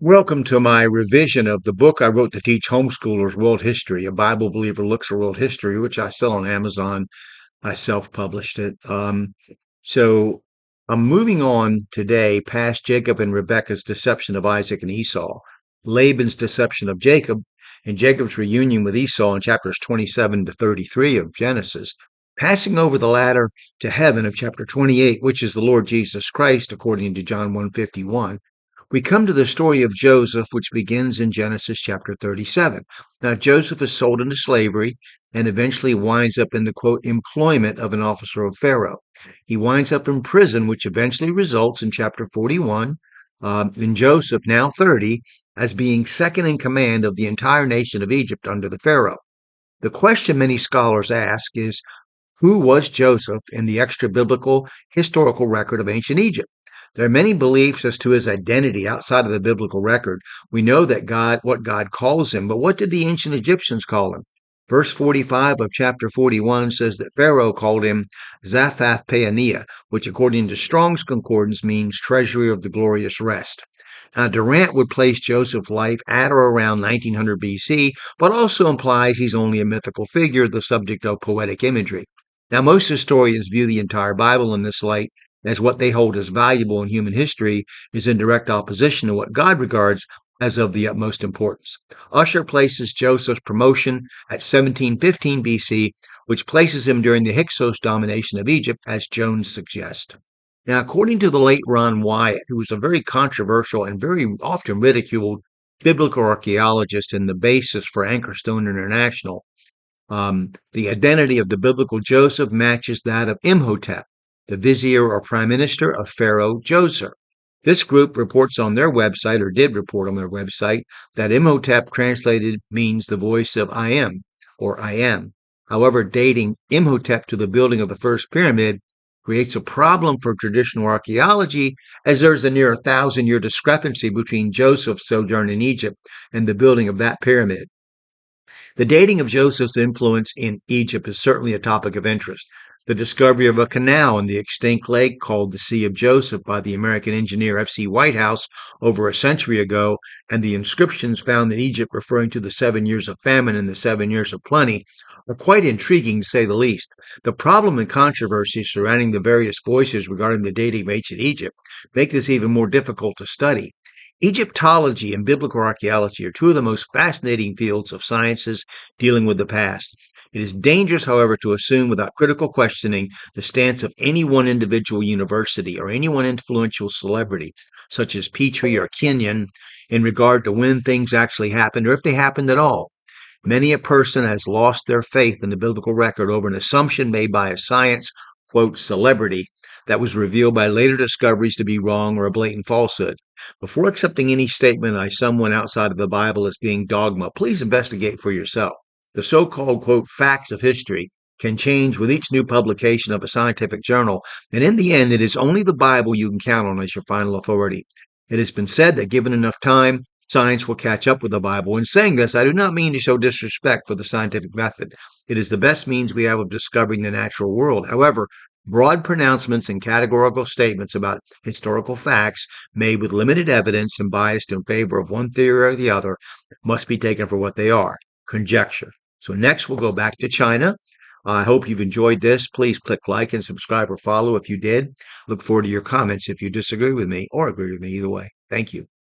Welcome to my revision of the book I wrote to teach homeschoolers world history. A Bible Believer Looks at World History, which I sell on Amazon. I self-published it. So I'm moving on today past Jacob and Rebekah's deception of Isaac and Esau, Laban's deception of Jacob, and Jacob's reunion with Esau in chapters 27 to 33 of Genesis, passing over the ladder to heaven of chapter 28, which is the Lord Jesus Christ, according to John 1:51. We come to the story of Joseph, which begins in Genesis chapter 37. Now, Joseph is sold into slavery and eventually winds up in the quote, employment of an officer of Pharaoh. He winds up in prison, which eventually results in chapter 41, in Joseph, now 30, as being second in command of the entire nation of Egypt under the Pharaoh. The question many scholars ask is, who was Joseph in the extra biblical historical record of ancient Egypt? There are many beliefs as to his identity outside of the biblical record. We know that what God calls him, but what did the ancient Egyptians call him? Verse 45 of chapter 41 says that Pharaoh called him Zaphath Paaneah, which according to Strong's Concordance means treasury of the glorious rest. Now, Durant would place Joseph's life at or around 1900 BC, but also implies he's only a mythical figure, the subject of poetic imagery. Now, most historians view the entire Bible in this light, as what they hold as valuable in human history is in direct opposition to what God regards as of the utmost importance. Ussher places Joseph's promotion at 1715 BC, which places him during the Hyksos domination of Egypt, as Jones suggests. Now, according to the late Ron Wyatt, who was a very controversial and very often ridiculed biblical archaeologist and the basis for Anchorstone International, the identity of the biblical Joseph matches that of Imhotep, the vizier or prime minister of Pharaoh Djoser. This group reports on their website, or did report on their website, that Imhotep translated means the voice of I am, or I am. However, dating Imhotep to the building of the first pyramid creates a problem for traditional archaeology, as there's a near 1,000-year discrepancy between Joseph's sojourn in Egypt and the building of that pyramid. The dating of Joseph's influence in Egypt is certainly a topic of interest. The discovery of a canal in the extinct lake called the Sea of Joseph by the American engineer F.C. Whitehouse over a century ago, and the inscriptions found in Egypt referring to the 7 years of famine and the 7 years of plenty, are quite intriguing to say the least. The problem and controversy surrounding the various voices regarding the dating of ancient Egypt make this even more difficult to study. Egyptology and biblical archaeology are two of the most fascinating fields of sciences dealing with the past. It is dangerous, however, to assume without critical questioning the stance of any one individual university or any one influential celebrity, such as Petrie or Kenyon, in regard to when things actually happened or if they happened at all. Many a person has lost their faith in the biblical record over an assumption made by a science, quote, celebrity that was revealed by later discoveries to be wrong or a blatant falsehood. Before accepting any statement by someone outside of the Bible as being dogma, please investigate for yourself. The so-called, quote, facts of history can change with each new publication of a scientific journal, and in the end, it is only the Bible you can count on as your final authority. It has been said that given enough time, science will catch up with the Bible. In saying this, I do not mean to show disrespect for the scientific method. It is the best means we have of discovering the natural world. However, broad pronouncements and categorical statements about historical facts made with limited evidence and biased in favor of one theory or the other must be taken for what they are, conjecture. So next we'll go back to China. I hope you've enjoyed this. Please click like and subscribe or follow if you did. Look forward to your comments if you disagree with me or agree with me, either way. Thank you.